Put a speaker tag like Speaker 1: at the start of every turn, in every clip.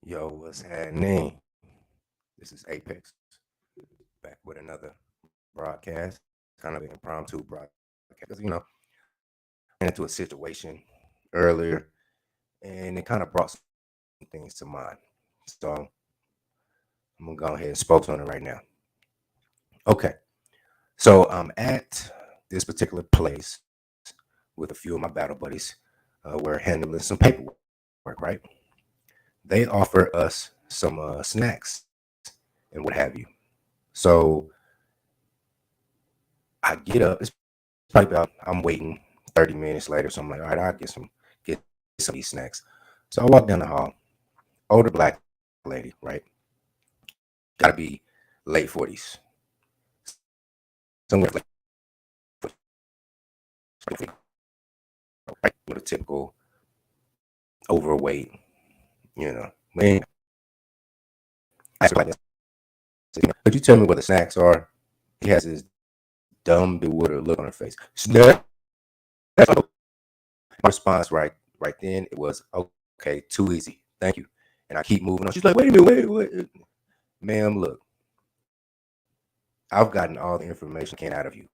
Speaker 1: Yo, what's happening? This is Apex back with another broadcast, kind of an impromptu broadcast. Because, I ran into a situation earlier and it kind of brought some things to mind. So I'm going to go ahead and spoke on it right now. Okay. So I'm at this particular place with a few of my battle buddies. We're handling some paperwork, right? They offer us some snacks and what have you. So I get up. It's probably about I'm waiting 30 minutes later. So I'm like, all right, I'll get some of these snacks. So I walk down the hall. Older black lady, right? Gotta be late 40s. Somewhere like right with a typical overweight, Man, I ask her like this. Could you tell me where the snacks are? He has this dumb bewildered look on her face. Snack. My response right then it was okay, too easy. Thank you. And I keep moving on. She's like, wait a minute, wait. Ma'am, look, I've gotten all the information can out of you.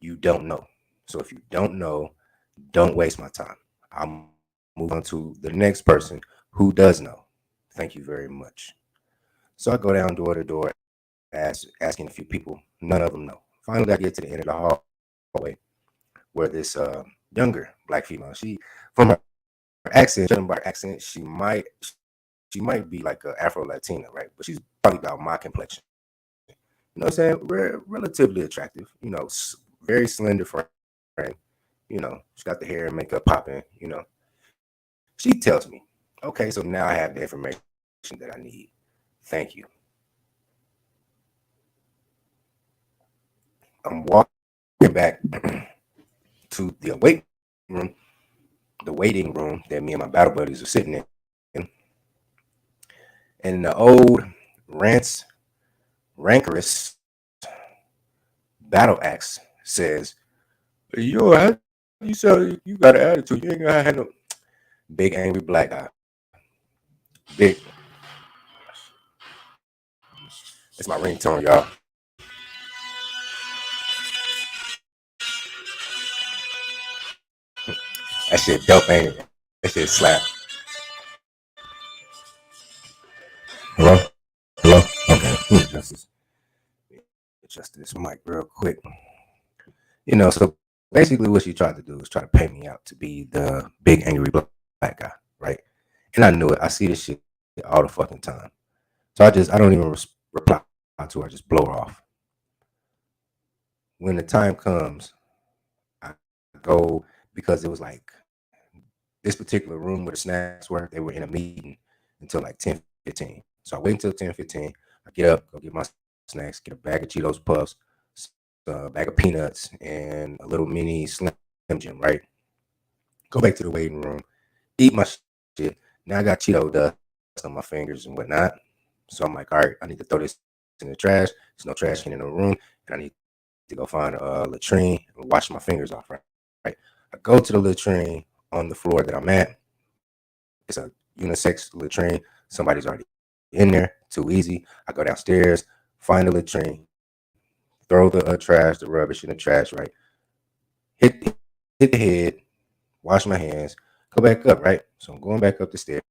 Speaker 1: You don't know. So if you don't know, don't waste my time. I'll move on to the next person who does know. Thank you very much. So I go down door to door, asking a few people. None of them know. Finally, I get to the end of the hallway where this younger black female, she from her accent, judging by her accent, she might be like a Afro Latina, right? But she's probably about my complexion. You know what I'm saying? Relatively attractive. Very slender frame. She's got the hair and makeup popping. She tells me, okay, so now I have the information that I need. Thank you. I'm walking back to room, the waiting room that me and my battle buddies are sitting in. And the old rancorous battle axe says, yo, you sound you got an attitude. You ain't gonna have no big angry black guy. Big. It's my ringtone, y'all. That shit dope, ain't it? That shit slap. Hello? Hello? Okay. Adjust this mic real quick. So basically what she tried to do is try to pay me out to be the big angry black guy, right? And I knew it. I see this shit all the fucking time. So I don't even reply to her. I just blow her off. When the time comes, I go because it was like this particular room where the snacks were, they were in a meeting until like 10:15. So I wait until 10:15. I get up, go get my snacks, get a bag of Cheetos Puffs, a bag of peanuts, and a little mini Slim Jim, right? Go back to the waiting room, eat my shit. Now I got Cheeto dust on my fingers and whatnot. So I'm like, all right, I need to throw this in the trash. There's no trash can in the room, and I need to go find a latrine and wash my fingers off, right? I go to the latrine on the floor that I'm at. It's a unisex latrine. Somebody's already in there. Too easy. I go downstairs, find the latrine, throw the trash, the rubbish in the trash, right? Hit the head, wash my hands, go back up, right? So I'm going back up the stairs,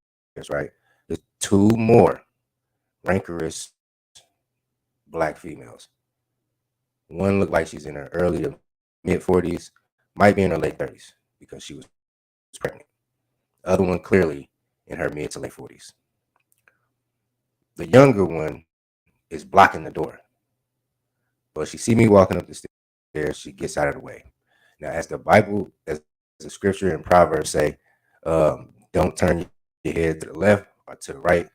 Speaker 1: right? There's two more rancorous black females. One looked like she's in her early to mid 40s, might be in her late 30s because she was pregnant. The other one clearly in her mid to late 40s. The younger one is blocking the door. But she see me walking up the stairs, she gets out of the way. Now, as the scripture in Proverbs say, don't turn your head to the left or to the right.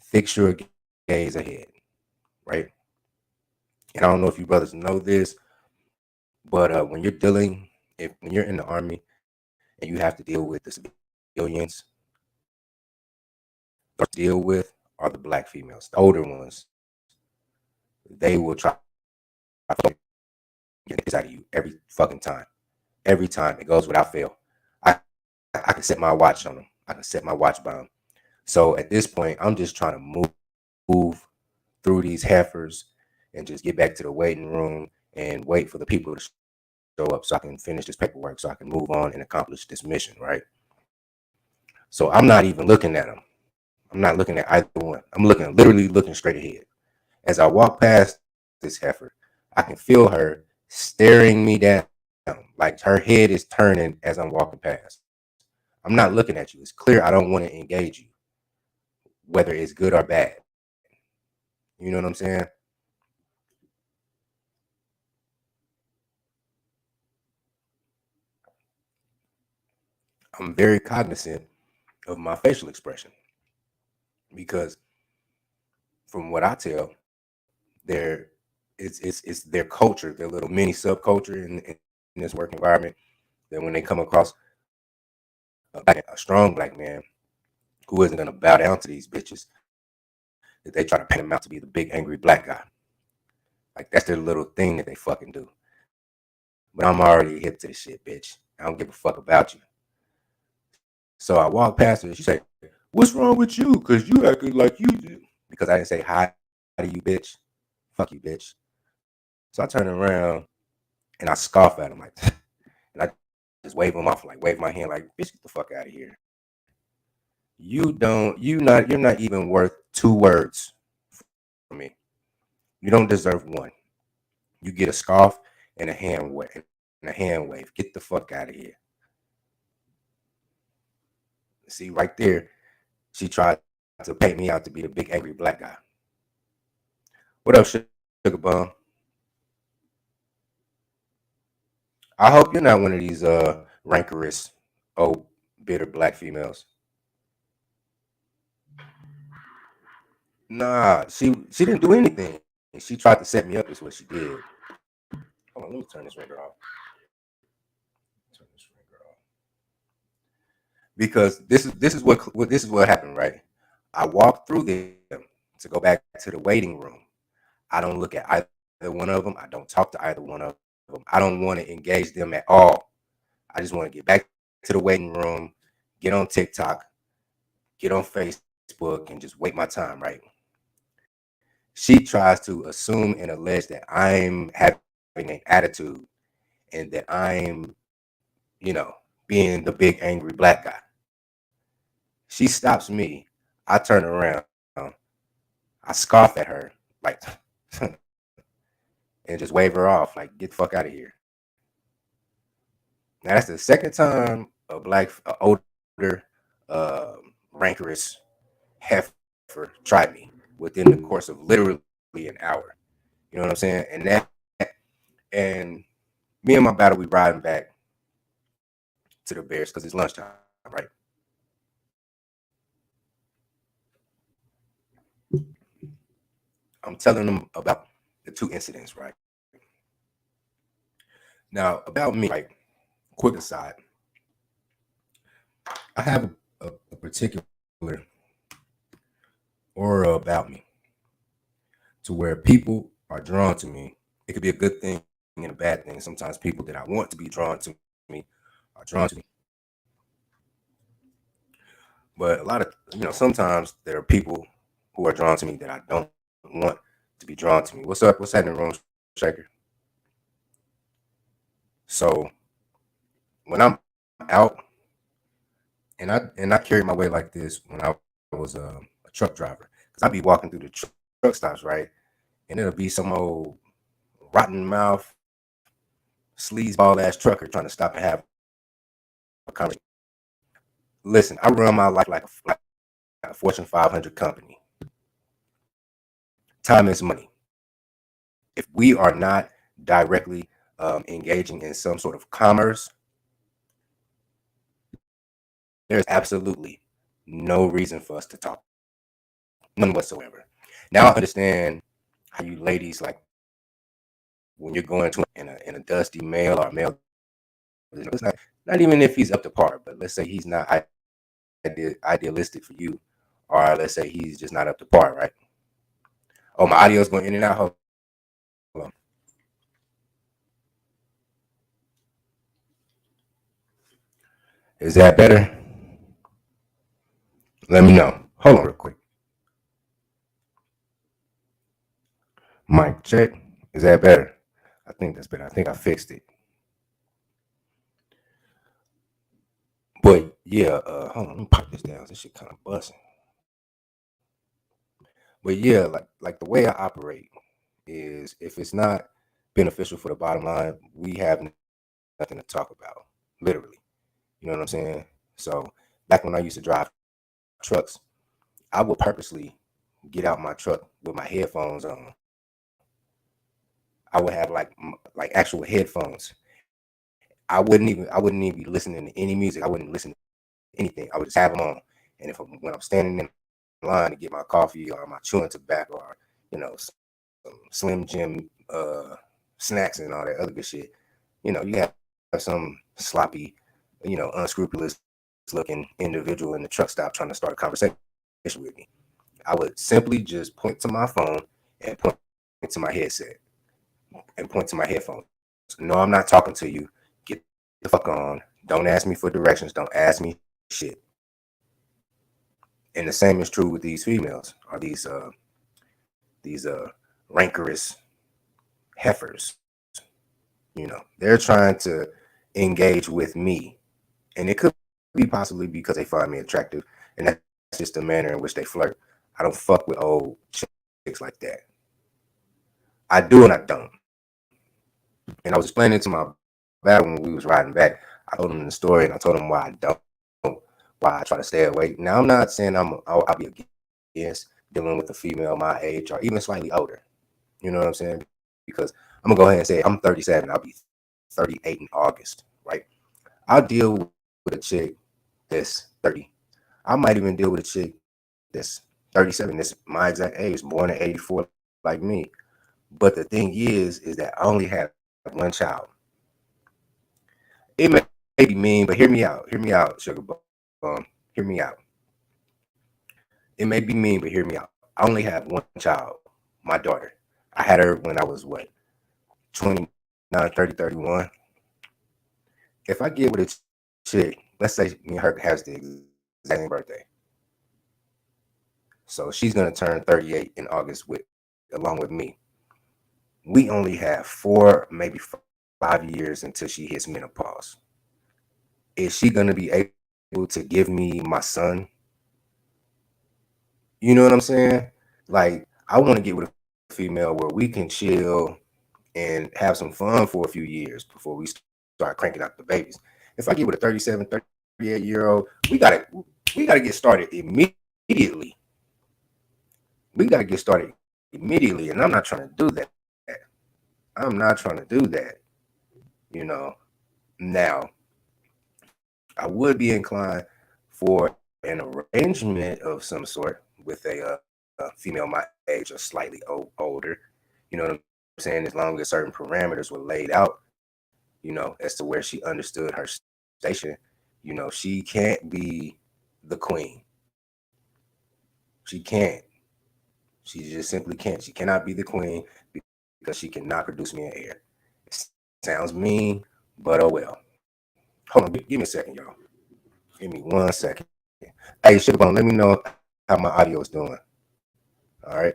Speaker 1: Fix your gaze ahead, right? And I don't know if you brothers know this, but when you're in the army and you have to deal with the civilians, deal with are the black females, the older ones. They will try to get this out of you every fucking time. Every time it goes without fail. I can set my watch on them. I can set my watch by them. So at this point, I'm just trying to move through these heifers and just get back to the waiting room and wait for the people to show up so I can finish this paperwork so I can move on and accomplish this mission, right? So I'm not even looking at them. I'm not looking at either one. I'm literally looking straight ahead. As I walk past this heifer, I can feel her staring me down. Like her head is turning as I'm walking past. I'm not looking at you. It's clear I don't want to engage you, whether it's good or bad. You know what I'm saying? I'm very cognizant of my facial expression because from what I tell, they're it's their culture, their little mini subculture in this work environment. That when they come across a strong black man who isn't gonna bow down to these bitches, that they try to paint him out to be the big angry black guy. Like that's their little thing that they fucking do. But I'm already hip to this shit, bitch. I don't give a fuck about you. So I walk past her and she say, "What's wrong with you? Cause you acting like you do." Because I didn't say hi to you, bitch. Fuck you, bitch. So I turn around and I scoff at him like, and I just wave him off, like wave my hand, like, bitch, get the fuck out of here. You're not even worth 2 words from me. You don't deserve one. You get a scoff and a hand wave. Get the fuck out of here. See, right there, she tried to paint me out to be the big angry black guy. What up, sugar bum? I hope you're not one of these rancorous, old, bitter black females. Nah, she didn't do anything. She tried to set me up. Is what she did. Hold on, let me turn this ringer off. Turn this ringer off. Because this is what happened, right? I walked through them to go back to the waiting room. I don't look at either one of them. I don't talk to either one of them. I don't want to engage them at all. I just want to get back to the waiting room, get on TikTok, get on Facebook, and just wait my time, right? She tries to assume and allege that I'm having an attitude and that I'm, you know, being the big angry black guy. She stops me. I turn around. I scoff at her, like, and just wave her off, like, get the fuck out of here. Now, that's the second time a older, rancorous heifer tried me within the course of literally an hour. You know what I'm saying? And me and my battle, we riding back to the Bears because it's lunchtime, right? I'm telling them about the 2 incidents, right? Now, about me, like, quick aside, I have a particular aura about me to where people are drawn to me. It could be a good thing and a bad thing. Sometimes people that I want to be drawn to me are drawn to me. But a lot of, sometimes there are people who are drawn to me that I don't want to be drawn to me. What's up? What's happening, Room Shaker? So when I'm out, and I carry my weight like this when I was a truck driver, because I'd be walking through the truck stops, right, and it'll be some old rotten mouth, sleazeball ass trucker trying to stop and have a conversation. Listen, I run my life like a Fortune 500 company. Time is money. If we are not directly engaging in some sort of commerce, there's absolutely no reason for us to talk, none whatsoever. Now I understand how you ladies, like, when you're going to in a dusty male or a male, it's not even if he's up to par, but let's say he's not idealistic for you, or let's say he's just not up to par, right? Oh, my audio's going in and out. Hold on. Is that better? Let me know. Hold on real quick. Mic check. Is that better? I think that's better. I think I fixed it. But yeah, hold on, let me pop this down. This shit kind of busting. But yeah, like the way I operate is if it's not beneficial for the bottom line, we have nothing to talk about. Literally. You know what I'm saying? So back when I used to drive trucks, I would purposely get out my truck with my headphones on. I would have like actual headphones. I wouldn't even be listening to any music. I wouldn't listen to anything. I would just have them on. And when I'm standing in line to get my coffee or my chewing tobacco or some Slim Jim snacks and all that other good shit, you have some sloppy, unscrupulous looking individual in the truck stop trying to start a conversation with me. I would simply just point to my phone and point to my headset and point to my headphones. No, I'm not talking to you. Get the fuck on. Don't ask me for directions. Don't ask me shit. And the same is true with these females or these rancorous heifers. They're trying to engage with me, and it could be possibly because they find me attractive, and that's just the manner in which they flirt. I don't fuck with old chicks like that. I do and I don't. And I was explaining to my battle when we was riding back. I told him the story, and I told him why I don't, why I try to stay away. Now I'm not saying I'll be against dealing with a female my age or even slightly older. You know what I'm saying? Because I'm gonna go ahead and say I'm 37. I'll be 38 in August, right? I'll deal with a chick that's 30. I might even deal with a chick that's 37. That's my exact age, born in 84, like me. But the thing is that I only have one child. It may be mean, but hear me out. Hear me out, Sugar Bum. Hear me out. It may be mean, but hear me out. I only have one child, my daughter. I had her when I was what, 29, 30, 31. If I get with a chick, let's say me and her has the exact same birthday. So she's gonna turn 38 in August along with me. We only have 4, maybe 5 years until she hits menopause. Is she gonna be able to give me my son? You know what I'm saying? Like, I want to get with a female where we can chill and have some fun for a few years before we start cranking out the babies. If I get with a 37, 38-year-old, we gotta get started immediately. We gotta get started immediately, and I'm not trying to do that. I'm not trying to do that. You know. Now, I would be inclined for an arrangement of some sort with a female my age or slightly older. You know what I'm saying? As long as certain parameters were laid out, as to where she understood her station. She can't be the queen. She can't. She just simply can't. She cannot be the queen because she cannot produce me an heir. It sounds mean, but oh well. Hold on, give me a second, y'all. Give me 1 second. Hey, Sugar, let me know how my audio is doing. All right.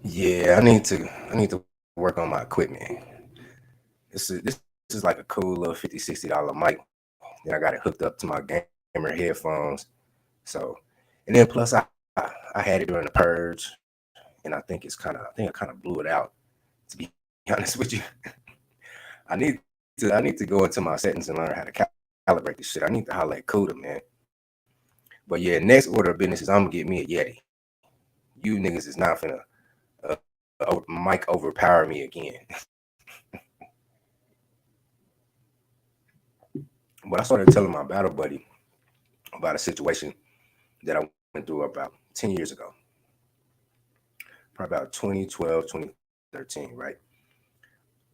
Speaker 1: Yeah, I need to work on my equipment. This is like a cool little $50, $60 mic. Then I got it hooked up to my gamer headphones. So, and then plus I had it during the purge, and I kind of blew it out. To be honest with you, I need I need to go into my settings and learn how to calibrate this shit. I need to holler at Cuda, man. But yeah, next order of business is I'm gonna get me a Yeti. You niggas is not finna uh, mic overpower me again. But I started telling my battle buddy about a situation that I went through about 10 years ago, probably about 2012, 2013, right?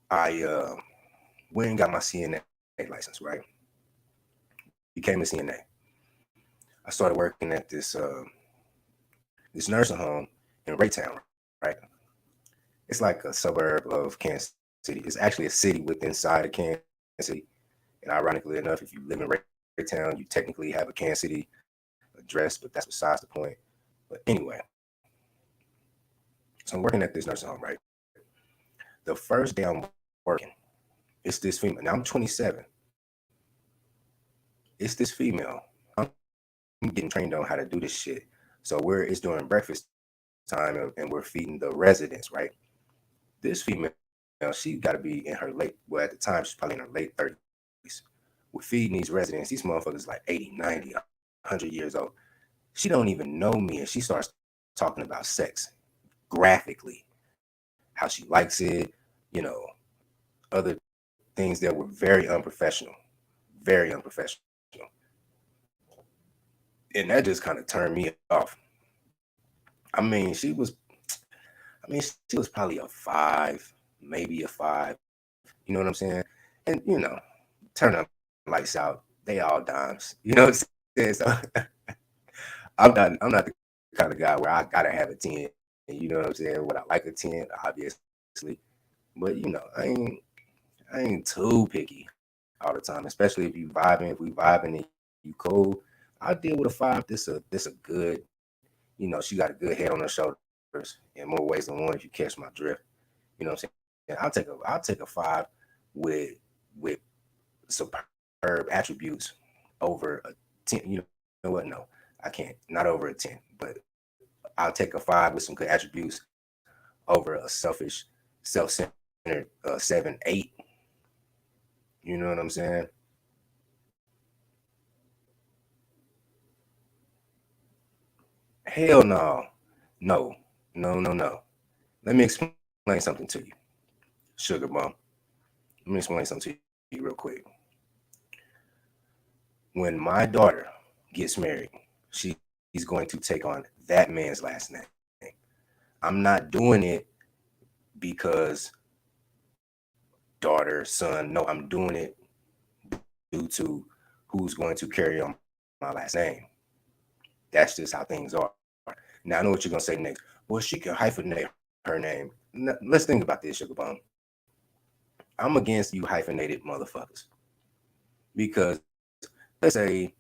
Speaker 1: I went and got my CNA license, right? Became a CNA. I started working at this nursing home in Raytown, right? It's like a suburb of Kansas City. It's actually a city within inside of Kansas City. And ironically enough, if you live in Raytown, you technically have a Kansas City address, but that's besides the point. But anyway, so I'm working at this nursing home, right? The first day I'm working, it's this female. Now I'm 27. It's this female. I'm getting trained on how to do this shit. So it's during breakfast time and we're feeding the residents, right? This female, she got to be in her well, at the time, she's probably in her late 30s. We're feeding these residents. These motherfuckers like 80, 90, 100 years old. She don't even know me, and she starts talking about sex graphically, how she likes it, you know, other things that were very unprofessional, very unprofessional. And that just kind of turned me off. I mean, she was probably a five, maybe a five. You know what I'm saying? And turn the lights out. They all dimes. You know what I'm saying? So I'm not the kind of guy where I gotta have a 10. You know what I'm saying? Would I like a 10? Obviously. But I ain't too picky all the time, especially if you vibing. If we vibing and you cool, I'll deal with a five. This a good. She got a good head on her shoulders in more ways than one. If you catch my drift, you know what I'm saying. I'll take a five with superb attributes over a 10. You know what? No, I can't. Not over a 10, but I'll take a five with some good attributes over a selfish, self-centered 7, 8. You know what I'm saying? Hell no. No. No. Let me explain something to you, sugar bomb. Let me explain something to you real quick. When my daughter gets married, she's going to take on that man's last name. I'm not doing it because daughter, son. No, I'm doing it due to who's going to carry on my last name. That's just how things are. Now I know what you're gonna say next. Well, she can hyphenate her name. Let's think about this, sugar bomb. I'm against you hyphenated motherfuckers because let's say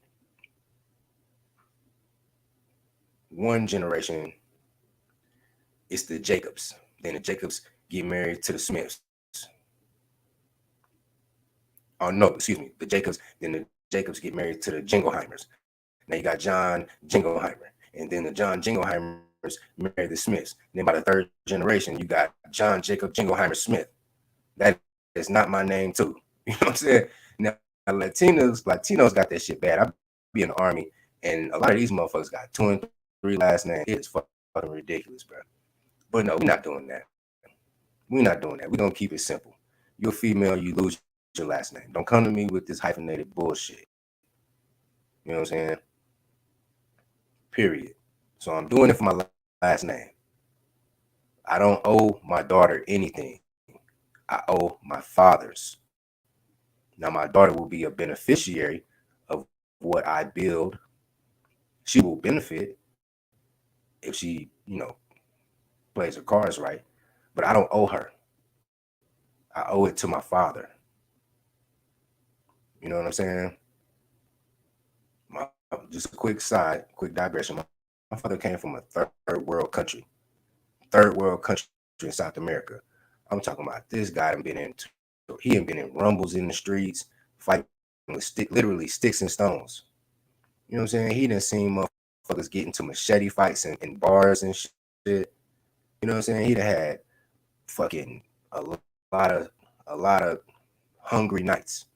Speaker 1: one generation it's the Jacobs, then the Jacobs get married to the Smiths. Oh no, excuse me, the Jacobs. Then the Jacobs get married to the Jingleheimer's. Now you got John Jingleheimer, and then the John Jingleheimers marry the Smiths. Then by the third generation, you got John Jacob Jingleheimer Smith. That is not my name too. You know what I'm saying? Now Latinos got that shit bad. I be in the army, and a lot of these motherfuckers got 2 and 3 last names. It is fucking ridiculous, bro. But no, we're not doing that. We're not doing that. We're gonna keep it simple. You're a female, you lose your last name. Don't come to me with this hyphenated bullshit. You know what I'm saying? Period. So I'm doing it for my last name. I don't owe my daughter anything. I owe my father's. Now my daughter will be a beneficiary of what I build. She will benefit if she, plays her cards right, but I don't owe her. I owe it to my father. You know what I'm saying? Just a quick digression. My father came from a third world country, in South America. I'm talking about this guy done he done been in rumbles in the streets, fighting with literally sticks and stones. You know what I'm saying? He done seen motherfuckers get into machete fights and bars and shit. You know what I'm saying? He done had fucking a lot of hungry nights.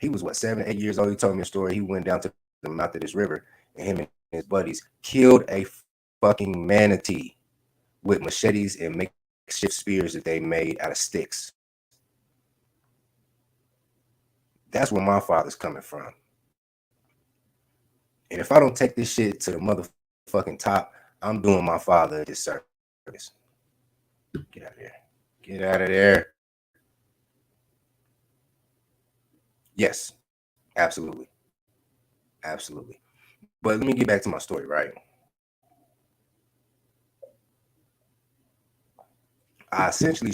Speaker 1: He was what 7, 8 years old. He told me a story. He went down to the mouth of this river, and him and his buddies killed a fucking manatee with machetes and makeshift spears that they made out of sticks. That's where my father's coming from. And if I don't take this shit to the motherfucking top, I'm doing my father a disservice. Get out of there. Get out of there. Yes, absolutely. Absolutely. But let me get back to my story, right? I essentially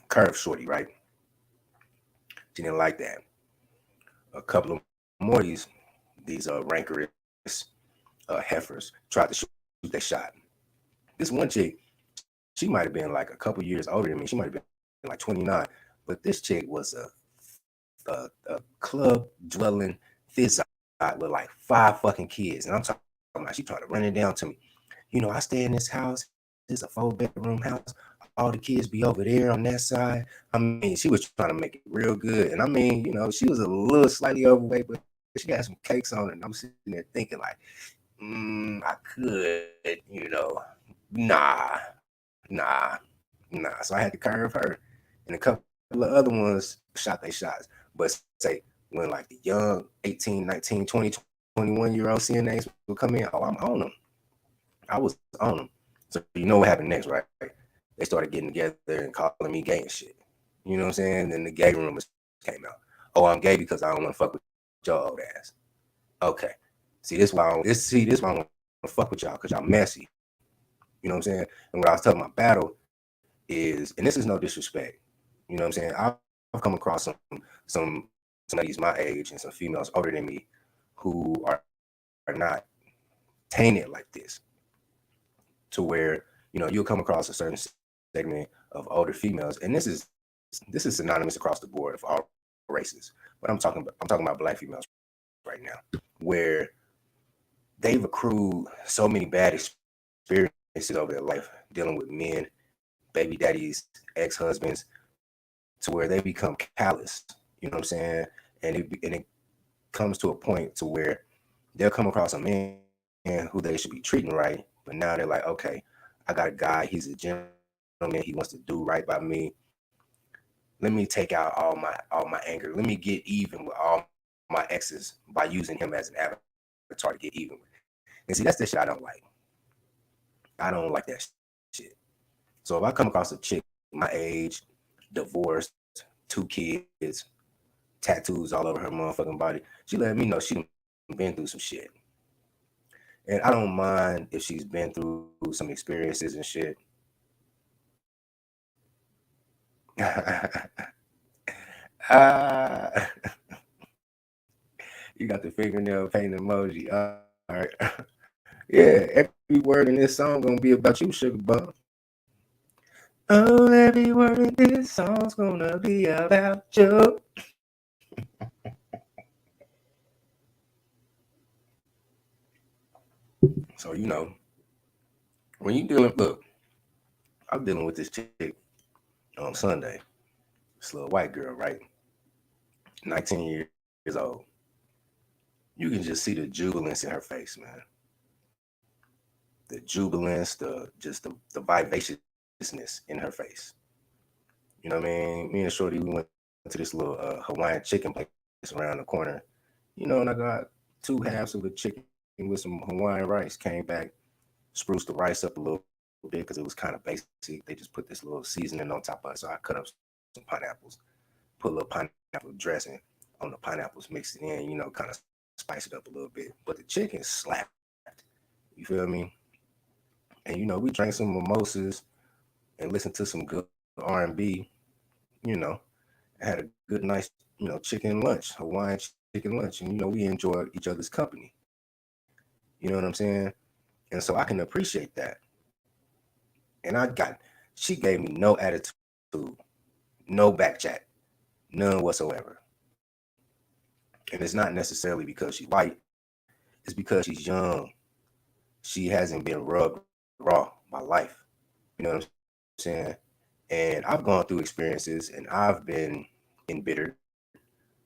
Speaker 1: curved Shorty, right? She didn't like that. A couple of more of these rancorous heifers tried to shoot their shot. This one chick, she might have been like a couple years older than me. She might have been like 29. But this chick was a club dwelling thizzot with like 5 fucking kids. And I'm talking about she trying to run it down to me. I stay in this house. It's a 4-bedroom house. All the kids be over there on that side. I mean, she was trying to make it real good. And I mean, she was a little slightly overweight, but she got some cakes on it. And I'm sitting there thinking like, I could, nah, nah, nah. So I had to curve her. And a couple of other ones shot their shots. But say when like the young 18, 19, 20, 21-year-old CNAs would come in, oh, I'm on them. I was on them. So you know what happened next, right? They started getting together and calling me gay and shit. You know what I'm saying? Then the gay rumors came out. Oh, I'm gay because I don't want to fuck with y'all old ass. Okay. This why I don't want to fuck with y'all, because y'all messy. You know what I'm saying? And what I was telling my battle is, and this is no disrespect. You know what I'm saying? I've come across some ladies my age and some females older than me who are not tainted like this, to where you'll come across a certain segment of older females, and this is synonymous across the board of all races. But I'm talking about black females right now, where they've accrued so many bad experiences over their life dealing with men, baby daddies, ex-husbands, to where they become callous. You know what I'm saying? And it comes to a point to where they'll come across a man who they should be treating right, but now they're like, okay, I got a guy, he's a gentleman, he wants to do right by me. Let me take out all my anger. Let me get even with all my exes by using him as an avatar to get even with. And see, that's the shit I don't like. I don't like that shit. So if I come across a chick my age, divorced, 2 kids, tattoos all over her motherfucking body, she let me know she been through some shit. And I don't mind if she's been through some experiences and shit. uh, you got the fingernail paint emoji. All right. Yeah, every word in this song gonna be about you, sugar bum. Oh, every word in this song's gonna be about you. So when you look, I'm dealing with this chick on Sunday. This little white girl, right? 19 years old. You can just see the jubilance in her face, man. The jubilance, the vivaciousness in her face. You know what I mean? Me and Shorty, we went to this little Hawaiian chicken place around the corner. And I got 2 halves of the chicken with some Hawaiian rice. Came back, spruced the rice up a little bit because it was kind of basic. They just put this little seasoning on top of it. So I cut up some pineapples, put a little pineapple dressing on the pineapples, mixed it in, kind of spice it up a little bit. But the chicken slapped. You feel me? And we drank some mimosas and listened to some good R&B. You know, had a good nice chicken lunch, Hawaiian chicken lunch, and we enjoyed each other's company. You know what I'm saying? And so I can appreciate that. And she gave me no attitude, no back chat, none whatsoever. And it's not necessarily because she's white, it's because she's young. She hasn't been rubbed raw by life. You know what I'm saying? And I've gone through experiences and I've been embittered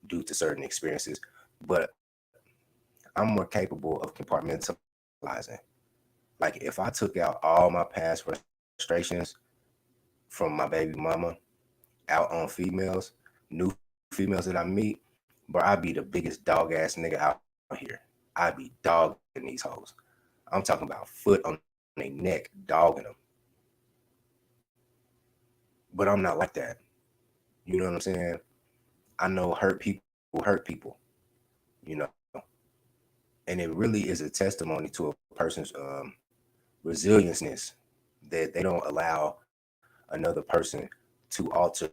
Speaker 1: due to certain experiences, but I'm more capable of compartmentalizing. Like if I took out all my past frustrations from my baby mama out on females, new females that I meet, but I'd be the biggest dog ass nigga out here. I'd be dogging these hoes. I'm talking about foot on their neck, dogging them. But I'm not like that. You know what I'm saying? I know hurt people hurt people. You know, and it really is a testimony to a person's resilienceness that they don't allow another person to alter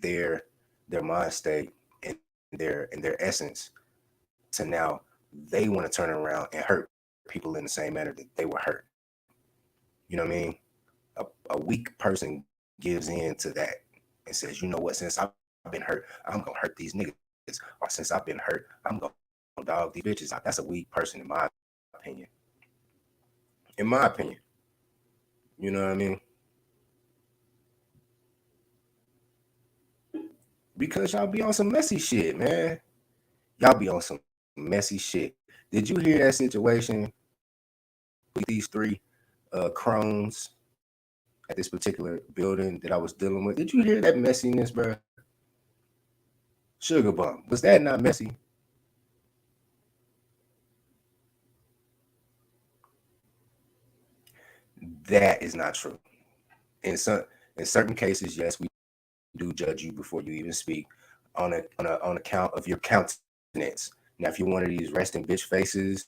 Speaker 1: their their mind state and their essence to now they want to turn around and hurt people in the same manner that they were hurt. You know what I mean? A weak person gives in to that and says, you know what, since I've been hurt, I'm gonna hurt these niggas. Or since I've been hurt, I'm gonna dog these bitches out. That's a weak person in my opinion. In my opinion. You know what I mean? Because y'all be on some messy shit, man. Y'all be on some messy shit. Did you hear that situation with these three crones at this particular building that I was dealing with? Did you hear that messiness, bro? Sugar bump. Was that not messy? That is not true. In some in certain cases, yes, we do judge you before you even speak on account of your countenance. Now, if you're one of these resting bitch faces,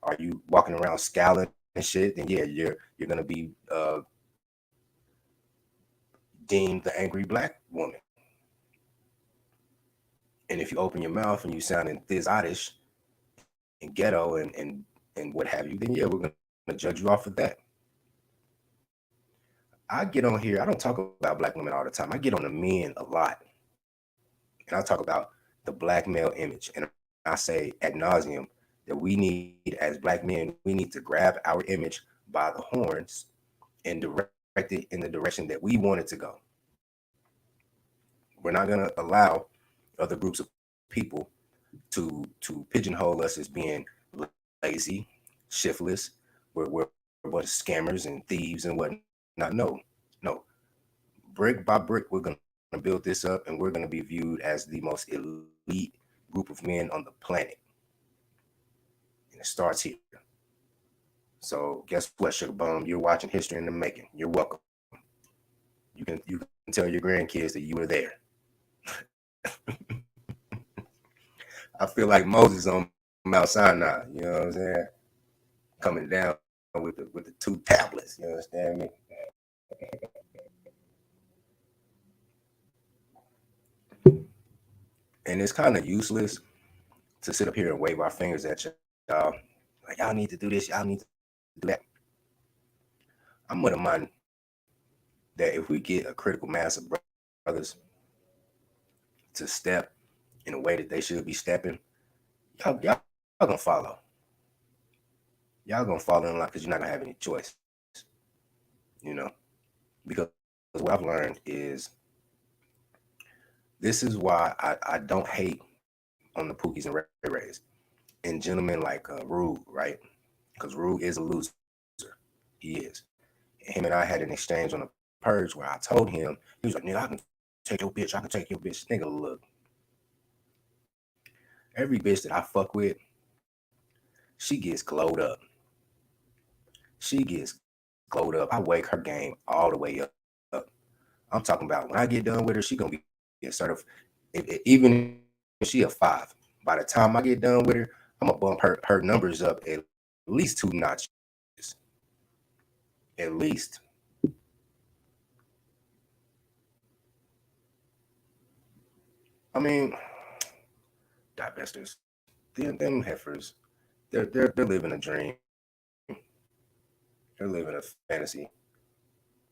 Speaker 1: are you walking around scowling and shit? Then yeah, you're gonna be deemed the angry black woman. And if you open your mouth and you sounding thizzotish and ghetto and what have you, then yeah, we're gonna judge you off of that. I get on here. I don't talk about black women all the time. I get on the men a lot, and I talk about the black male image. And I say ad nauseum that we need, as black men, we need to grab our image by the horns and direct it in the direction that we want it to go. We're not gonna allow other groups of people to pigeonhole us as being lazy, shiftless. We're a bunch of scammers and thieves and whatnot. No. Brick by brick, we're gonna build this up, and we're gonna be viewed as the most elite group of men on the planet. And it starts here. So guess what, Sugar Bum? You're watching history in the making. You're welcome. You can tell your grandkids that you were there. I feel like Moses on Mount Sinai. You know what I'm saying? Coming down with the two tablets. You understand me? And it's kind of useless to sit up here and wave our fingers at y'all. Like y'all need to do this. Y'all need to do that. I'm of the mind that if we get a critical mass of brothers to step in a way that they should be stepping, y'all gonna follow. Y'all gonna fall in line because you're not gonna have any choice. You know, because what I've learned is this is why I don't hate on the Pookies and Ray Rays and gentlemen like Rue, right? Because Rue is a loser. He is. And him and I had an exchange on the purge where I told him, he was like, nigga, I can take your bitch. I can take your bitch. Nigga, look. Every bitch that I fuck with, she gets glowed up. She gets glowed up. I wake her game all the way up. I'm talking about when I get done with her, she gonna be a even if she a 5. By the time I get done with her, I'm gonna bump her numbers up at least 2 notches. At least. I mean, divestors, them heifers, they're living a dream. They're living a fantasy.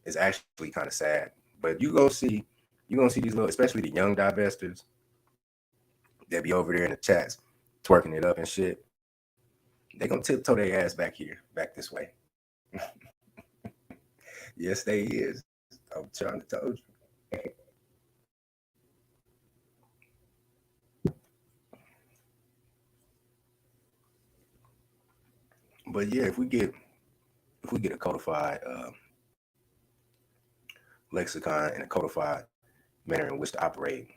Speaker 1: It's actually kind of sad. But you gonna see these little, especially the young divestors that be over there in the chats twerking it up and shit. They gonna tiptoe their ass back here, back this way. Yes, they is. I'm trying to told you. But yeah, if we get a codified lexicon and a codified manner in which to operate,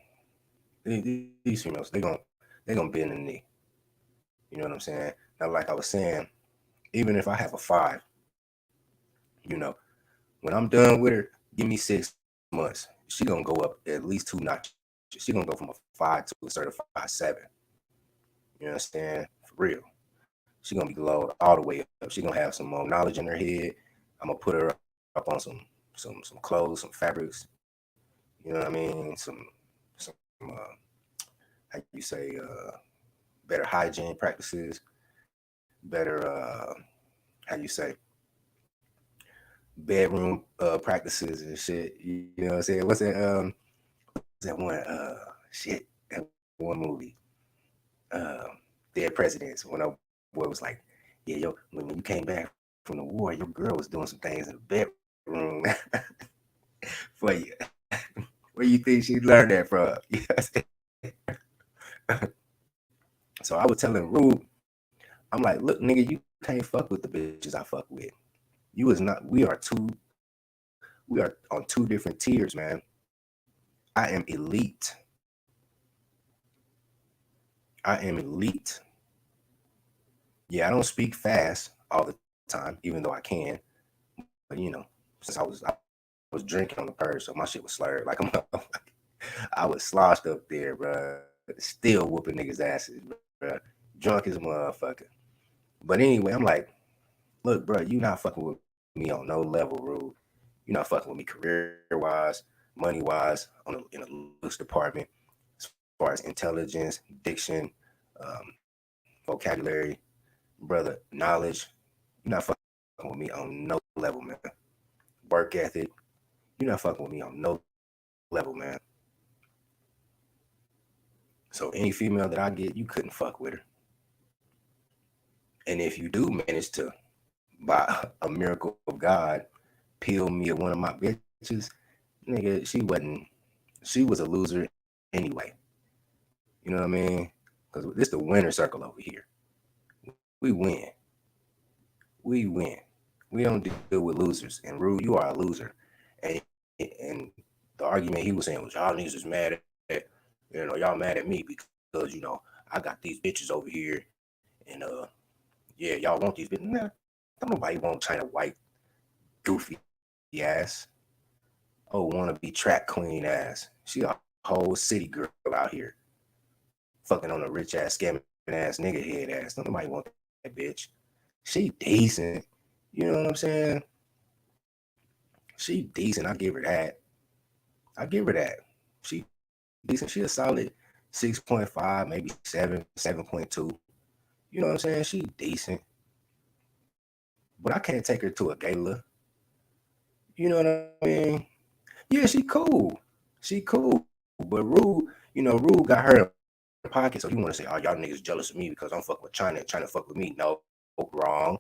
Speaker 1: these females they gonna bend the knee. You know what I'm saying? You know what I'm saying? Now, like I was saying, even if I have a 5, you know, when I'm done with her, give me 6 months. She gonna go up at least 2 notches. She gonna go from a 5 to a certified 7. You understand? For real. She gonna be glowed all the way up. She gonna have some more knowledge in her head. I'm gonna put her up on some clothes, some fabrics. You know what I mean? Some how you say better hygiene practices, better how you say bedroom practices and shit. You know what I'm saying? What's that one shit, that one movie? Uh Dead Presidents, when a boy was like, yeah, yo, when you came back from the war, your girl was doing some things in the bedroom for you. Where you think she learned that from? You know what I'm saying? So I was telling Rube, I'm like, look, nigga, you can't fuck with the bitches I fuck with. You is not. We are on 2 different tiers, man. I am elite. I am elite. Yeah, I don't speak fast all the time, even though I can. But since I was drinking on the purge, so my shit was slurred like a motherfucker. I was sloshed up there, bro. Still whooping niggas' asses, bro. Drunk as a motherfucker. But anyway, I'm like, look, bro, you not fucking with me on no level, Rube. You not fucking with me career-wise, money-wise, in the looks department, as far as intelligence, diction, um, vocabulary, brother, knowledge. You're not fucking with me on no level, man. Work ethic. You're not fucking with me on no level, man. So any female that I get, you couldn't fuck with her. And if you do manage to, by a miracle of God, peel me at one of my bitches, nigga, she was a loser anyway. You know what I mean? Because this the winner circle over here. We win. We win. We don't deal with losers. And Rude, you are a loser. And the argument he was saying was y'all niggas is mad y'all mad at me because I got these bitches over here and yeah, y'all want these bitches. Nah, don't nobody want China white goofy ass. Oh, wanna be track queen ass. She a whole city girl out here. Fucking on a rich ass scamming ass nigga head ass. Don't nobody want that bitch. She decent. You know what I'm saying? She decent. I give her that. I give her that. She decent. She a solid 6.5, maybe 7.2. You know what I'm saying? She decent. But I can't take her to a gala. You know what I mean? Yeah, she cool. But Rue got her in pocket. So you want to say, oh, y'all niggas jealous of me because I'm fucking with China and China fuck with me. No, wrong.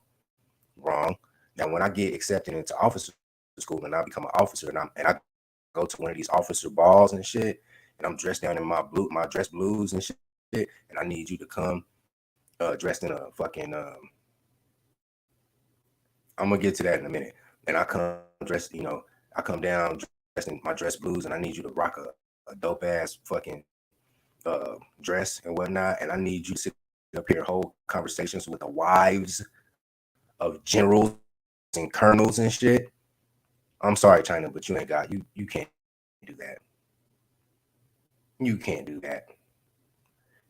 Speaker 1: Now when I get accepted into officer school and I become an officer and I go to one of these officer balls and shit, and I'm dressed down in my dress blues and shit, and I need you to come dressed in a fucking I'm gonna get to that in a minute. And I come dressed, I come down dressed in my dress blues, and I need you to rock a dope ass fucking dress and whatnot. And I need you to sit up here and hold conversations with the wives of generals and colonels and shit. I'm sorry, China, but you ain't got you can't do that. You can't do that.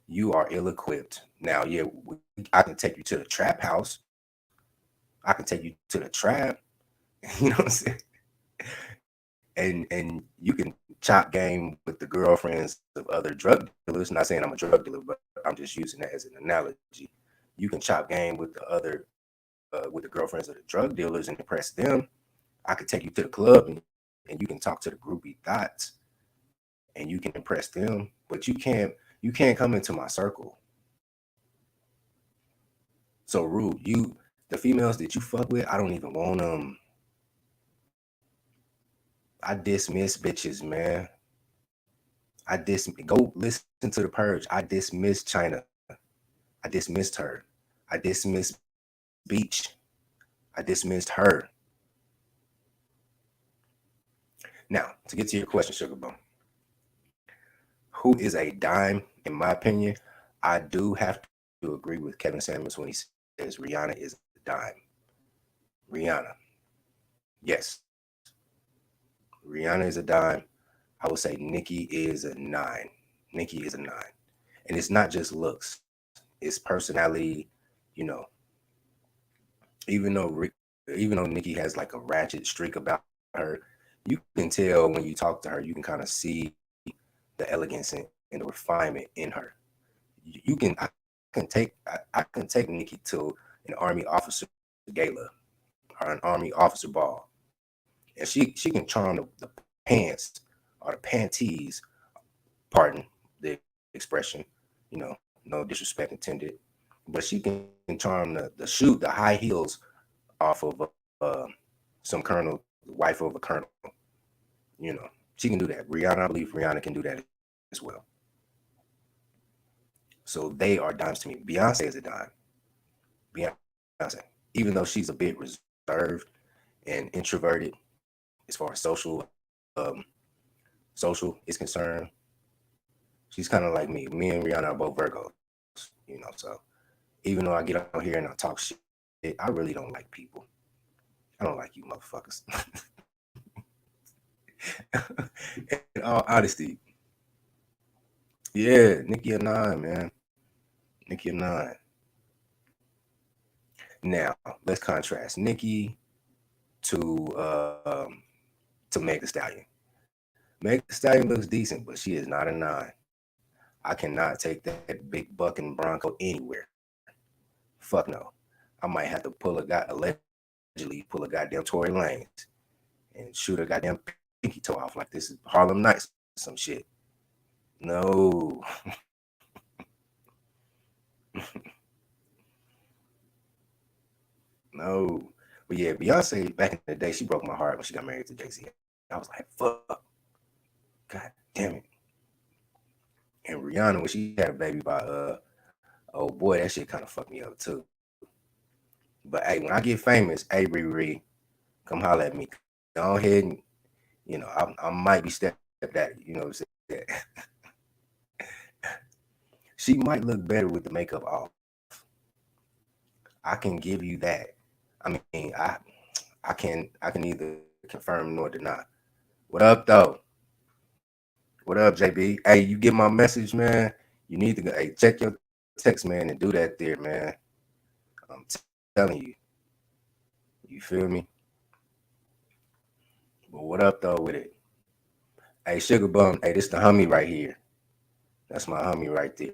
Speaker 1: You are ill equipped. Now, yeah, I can take you to the trap house. I can take you to the trap. You know what I'm saying? And you can chop game with the girlfriends of other drug dealers. Not saying I'm a drug dealer, but I'm just using that as an analogy. You can chop game with with the girlfriends of the drug dealers and impress them. I could take you to the club and you can talk to the groupie thoughts and you can impress them, but you can't come into my circle. So rude. The females that you fuck with, I don't even want them. I dismiss bitches, man. Go listen to the purge. I dismiss China. I dismissed her. I dismissed Beach. I dismissed her. Now, to get to your question, Sugar Bone, who is a dime? In my opinion, I do have to agree with Kevin Samuels when he says Rihanna is a dime. Rihanna, yes, Rihanna is a dime. I would say Nicki is a nine. Nicki is a nine, and it's not just looks; it's personality. You know, even though even though Nicki has like a ratchet streak about her, you can tell when you talk to her, you can kind of see the elegance and the refinement in her. You can I can take Nicki to an army officer gala or an army officer ball, and she can charm the pants or the panties, pardon the expression, you know, no disrespect intended, but she can charm the shoot the high heels off of some colonel, wife of a colonel. You know, she can do that. Rihanna, I believe Rihanna can do that as well. So they are dimes to me. Beyonce is a dime. Beyonce, even though she's a bit reserved and introverted as far as social is concerned, she's kind of like me. Me and Rihanna are both Virgos, you know. So even though I get on here and I talk shit, I really don't like people. I don't like you motherfuckers. In all honesty, yeah, Nicki a nine, man. Nicki a nine. Now let's contrast Nicki to to Meg Thee Stallion. Meg Thee Stallion looks decent, but she is not a nine. I cannot take that big bucking Bronco anywhere. Fuck no. I might have to allegedly pull a goddamn Tory Lanez and shoot a goddamn pinky toe off like this is Harlem Nights or some shit. No. No. But yeah, Beyonce back in the day, she broke my heart when she got married to Jay-Z. I was like, fuck. God damn it. And Rihanna, when she had a baby by oh boy, that shit kind of fucked me up too. But hey, when I get famous, hey Riri, come holler at me. Go ahead and I might be stepdaddy, you know what I'm saying? She might look better with the makeup off. I can give you that. I mean, I can neither confirm nor deny. What up though? What up, JB? Hey, you get my message, man? You need to go, hey, check your text, man, and do that there, man. I'm telling you. You feel me? But what up though with it? Hey, Sugar Bum, hey, this the homie right here. That's my homie right there.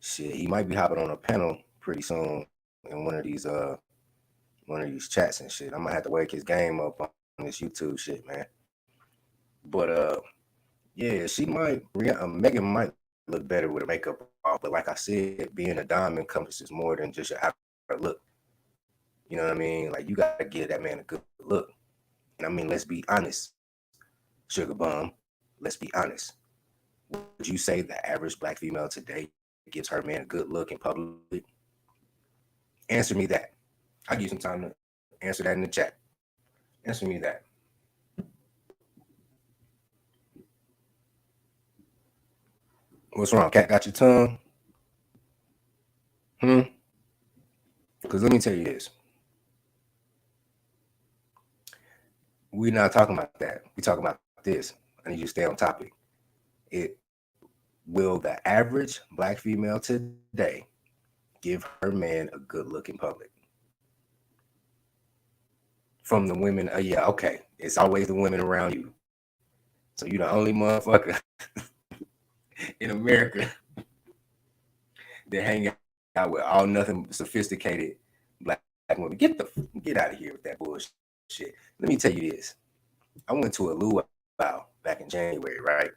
Speaker 1: Shit, he might be hopping on a panel pretty soon in one of these chats and shit. I might have to wake his game up on this YouTube shit, man. But yeah, she might. Megan might look better with her makeup off. But like I said, being a dime encompasses more than just your outer look. You know what I mean? Like you gotta give that man a good look. And I mean, let's be honest, Sugar Bum. Let's be honest. Would you say the average black female today gives her man a good look in public? Answer me that. I'll give you some time to answer that in the chat. Answer me that. What's wrong? Cat got your tongue? Hmm? Because let me tell you this. We're not talking about that. We're talking about this. I need you to stay on topic. It will the average black female today give her man a good look in public? From the women, yeah, okay. It's always the women around you. So you're the only motherfucker in America that hang out with all nothing sophisticated black women. Get out of here with that bullshit. Let me tell you this. I went to a luau back in January, right?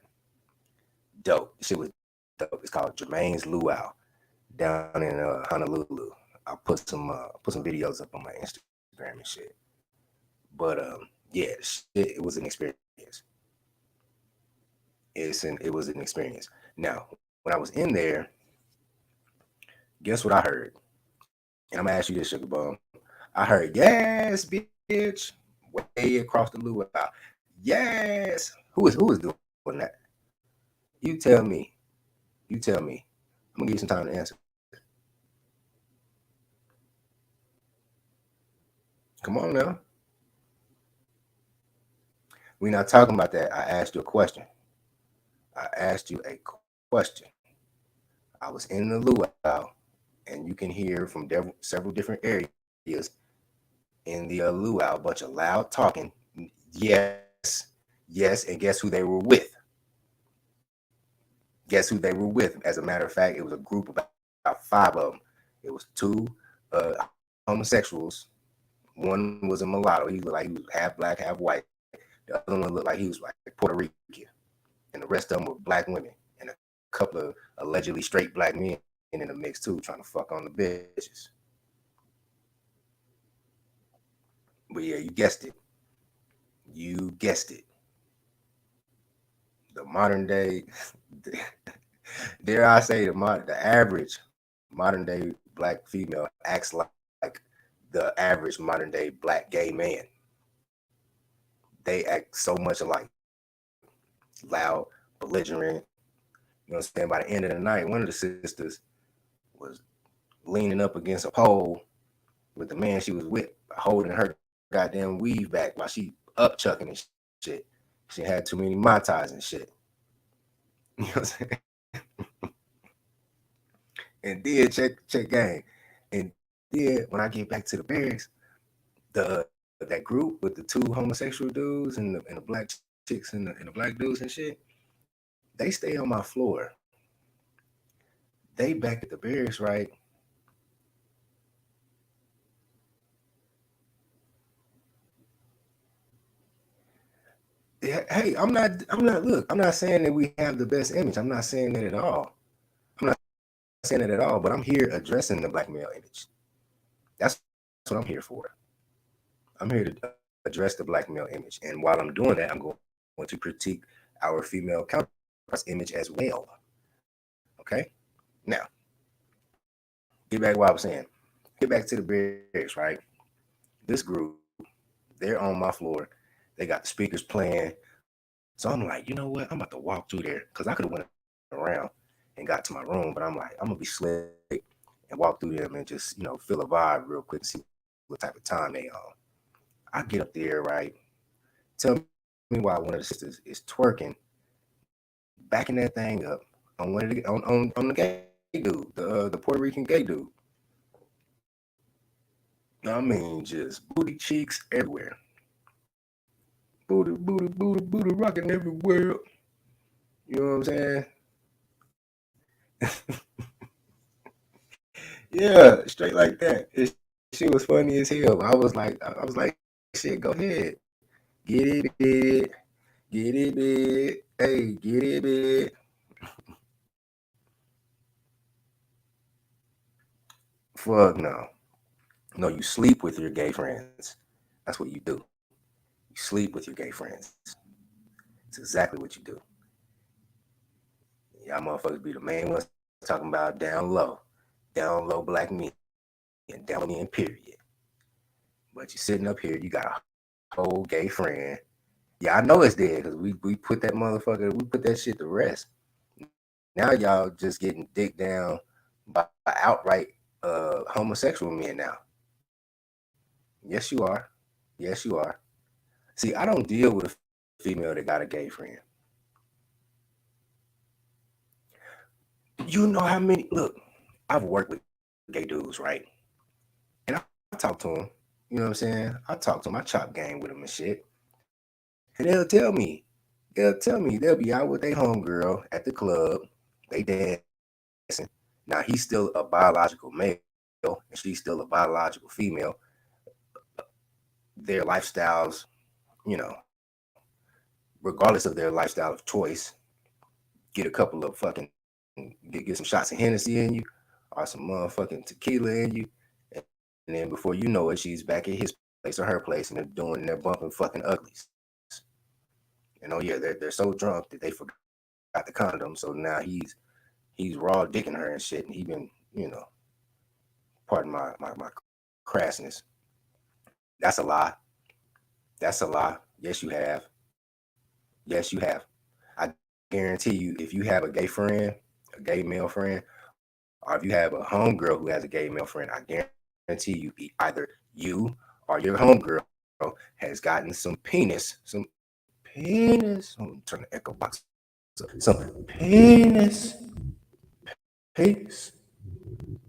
Speaker 1: Dope. Shit was dope. It's called Jermaine's Luau down in Honolulu. I put some videos up on my Instagram and shit. But yeah, shit, it was an experience. It was an experience. Now, when I was in there, guess what I heard? And I'm gonna ask you this, Sugar Bum. I heard yes, bitch, way across the luau. Yes. Who is doing that? You tell me. You tell me. I'm gonna give you some time to answer. Come on now. We're not talking about that. I asked you a question. I asked you a question. I was in the luau, and you can hear from several different areas in the luau, a bunch of loud talking. Yes, yes, and guess who they were with? Guess who they were with? As a matter of fact, it was a group of about five of them. It was two homosexuals. One was a mulatto. He looked like he was half black, half white. The other one looked like he was like Puerto Rican. And the rest of them were black women. And a couple of allegedly straight black men in the mix too, trying to fuck on the bitches. But yeah, you guessed it. You guessed it. The modern day, dare I say, the average modern day black female acts like the average modern day black gay man. They act so much alike, loud, belligerent. You know what I'm saying? By the end of the night, one of the sisters was leaning up against a pole with the man she was with, holding her goddamn weave back while she up chucking and shit. She had too many mai tais and shit. You know what I'm saying? And then check game. And then when I get back to the barracks, the that group with the two homosexual dudes and the black chicks and the black dudes and shit, they stay on my floor. They back at the barracks, right? Hey, I'm not look, I'm not saying that we have the best image. I'm not saying that at all. I'm not saying that at all, but I'm here addressing the black male image. That's what I'm here for. I'm here to address the black male image. And while I'm doing that, I'm going to critique our female counterparts image as well. Okay? Now, get back to what I was saying. Get back to the barracks, right? This group, they're on my floor. They got the speakers playing. So I'm like, you know what? I'm about to walk through there because I could have went around and got to my room, but I'm like, I'm gonna be slick and walk through them and just feel a vibe real quick and see what type of time they on. I get up there, right? Tell me why one of the sisters is twerking, backing that thing up on one of the on the gay dude, the Puerto Rican gay dude. I mean, just booty cheeks everywhere, booty, booty, booty, booty rocking everywhere. You know what I'm saying? Yeah, straight like that. She was funny as hell. I was like, shit, go ahead, get it, big, get it, big, hey, get it, big. Fuck no, no, you sleep with your gay friends. That's what you do. You sleep with your gay friends. It's exactly what you do. Y'all motherfuckers be the main ones talking about down low black men, and down men, period. But you sitting up here, you got a whole gay friend. Yeah, I know it's dead because we put that motherfucker, we put that shit to rest. Now y'all just getting dick down by outright homosexual men now. Yes, you are. Yes, you are. See, I don't deal with a female that got a gay friend. You know how many? Look, I've worked with gay dudes, right? And I talk to them. You know what I'm saying? I talk to them. I chop game with them and shit. And they'll be out with their homegirl at the club. They dancing. Now he's still a biological male, and she's still a biological female. Their lifestyles, you know, regardless of their lifestyle of choice, get a couple of fucking get some shots of Hennessy in you or some motherfucking tequila in you. And then before you know it, she's back at his place or her place and they're bumping fucking uglies. And oh yeah, they're so drunk that they forgot the condom. So now he's raw dicking her and shit, and he been, pardon my crassness. That's a lie. That's a lie. Yes, you have. Yes, you have. I guarantee you, if you have a gay friend, a gay male friend, or if you have a homegirl who has a gay male friend, I guarantee you, either you or your homegirl has gotten some penis. I'm gonna turn the echo box up. Some penis pics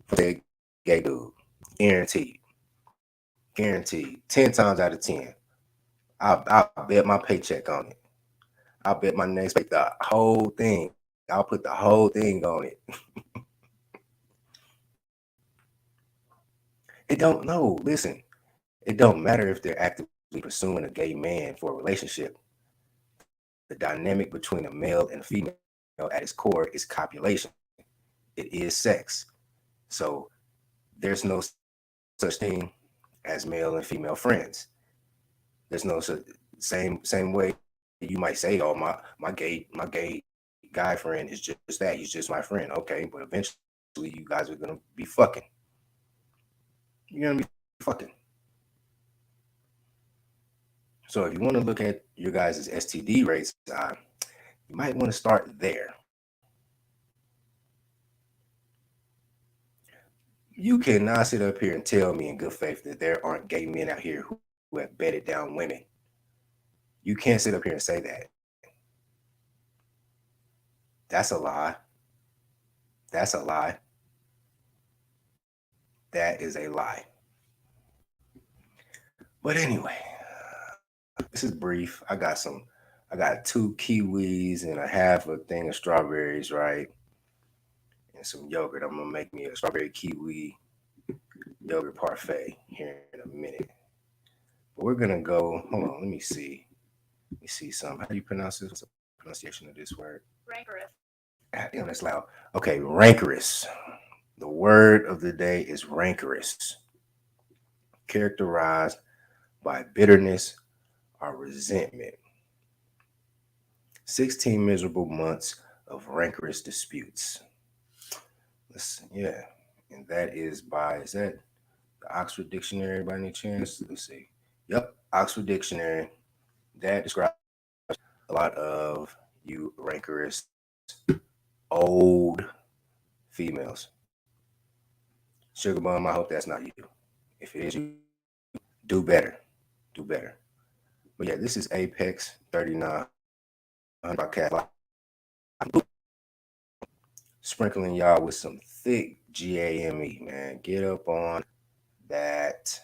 Speaker 1: for that gay dude. Guaranteed. Guaranteed. 10 times out of 10. I'll bet my paycheck on it. I'll bet my next pay the whole thing. I'll put the whole thing on it. It don't know. Listen, it don't matter if they're actively pursuing a gay man for a relationship. The dynamic between a male and a female at its core is copulation. It is sex. So there's no such thing as male and female friends. There's no such same way you might say, oh my gay guy friend is just that. He's just my friend. Okay, but eventually you guys are gonna be fucking. You're gonna be fucking. So if you want to look at your guys' STD rates, you might want to start there. You cannot sit up here and tell me in good faith that there aren't gay men out here who have bedded down women. You can't sit up here and say that. That's a lie. That's a lie. That is a lie. But anyway, this is brief. I got 2 kiwis and a half a thing of strawberries, right? And some yogurt. I'm gonna make me a strawberry kiwi yogurt parfait here in a minute. But we're gonna go. Hold on, let me see. Let me see some. How do you pronounce this? What's the pronunciation of this word?
Speaker 2: Rancorous.
Speaker 1: Ah, damn, that's loud. Okay, rancorous. The word of the day is rancorous, characterized by bitterness or resentment. 16 miserable months of rancorous disputes. Yeah, and that is by, is that the Oxford Dictionary by any chance? Let's see. Yep, Oxford Dictionary. That describes a lot of you rancorous old females. Sugar Bum, I hope that's not you. If it is you, do better. Do better. But yeah, this is Apex 3900 podcast. Sprinkling y'all with some thick GAME, man. Get up on that.